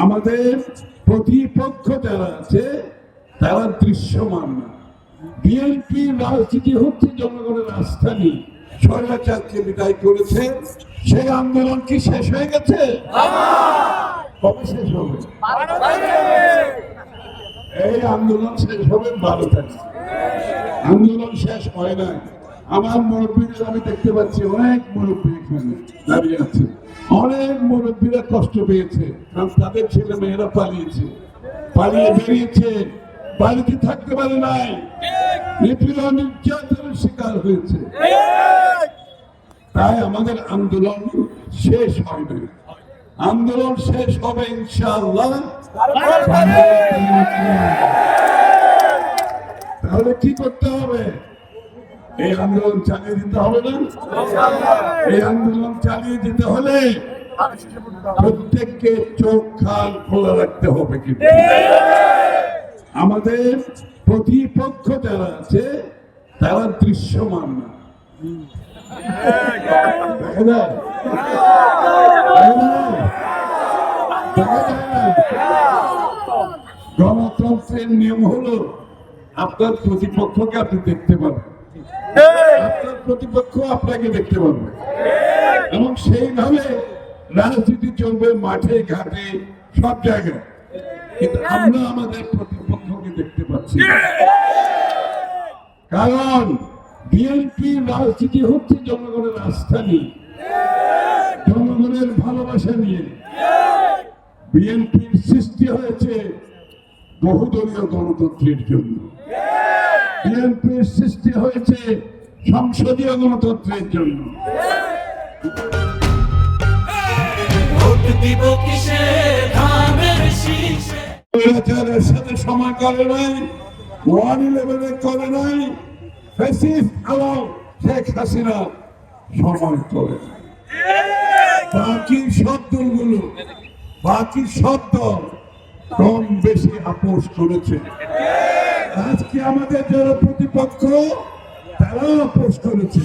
আমাদের প্রতিপক্ষ যারা আছে তারা দৃশ্যমান না। বিএনপি রাজনীতি হচ্ছে জনগণের আস্থা নিয়ে। স্বৈরাচারকে বিদায় করেছে, সেই আন্দোলন কি শেষ হয়ে গেছে? কবে শেষ হবে? এই আন্দোলন শেষ হবে 12 তারিখ। আন্দোলন শেষ হয় নাই। আমার মুরব্বীদের আমি দেখতে পাচ্ছি, অনেক মুরব্বী এখানে দাঁড়িয়ে আছে। অনেক মুরব্বীরা কষ্ট পেয়েছে, কারণ তাদের ছেলে মেয়েরা পালিয়ে বেরিয়েছে, বাড়িতে থাকতে পারে নাই, নিপীড়ন নির্যাতনের শিকার হয়েছে। তাই আমাদের আন্দোলন শেষ হয় নাই। আন্দোলন শেষ হবে ইনশাআল্লাহ। তাহলে কি করতে হবে? এই আন্দোলন চালিয়ে দিতে হবে না? এই আন্দোলন চালিয়ে দিতে হলে প্রত্যেককে চোখ কান খোলা রাখতে হবে। কিন্তু আমাদের প্রতিপক্ষ যারা আছে তারা দৃশ্যমান না। দেখা যায়? গণতন্ত্রের নিয়ম হলো আপনার প্রতিপক্ষকে আপনি দেখতে পাবেন, আপনার প্রতিপক্ষ আপনাকে দেখতে পাবে, এবং সেইভাবে রাজনীতি চলবে মাঠে ঘাটে সব জায়গায়। কিন্তু আমরা আমাদের প্রতিপক্ষকে দেখতে পাচ্ছি, কারণ বিএনপি রাজনীতি হচ্ছে জনগণের আস্থা নিয়ে, জনগণের ভালোবাসা নিয়ে। বিএনপির সৃষ্টি হয়েছে বহুদলীয় গণতন্ত্রের জন্য, বিএনপির সৃষ্টি হয়েছে সংসদীয় গণতন্ত্রের জন্য। স্বৈরাচারের সাথে সময় করে নাই, 1/11 করে নাই, ফ্যাসিস্ট আলম শেখ হাসিনা সময় করে নাই। বাকি সব দলগুলো, বাকি সব দল কম বেশি আপোষ করেছে। আজকে আমাদের যারা প্রতিপক্ষ তারাও আপোষ করেছে।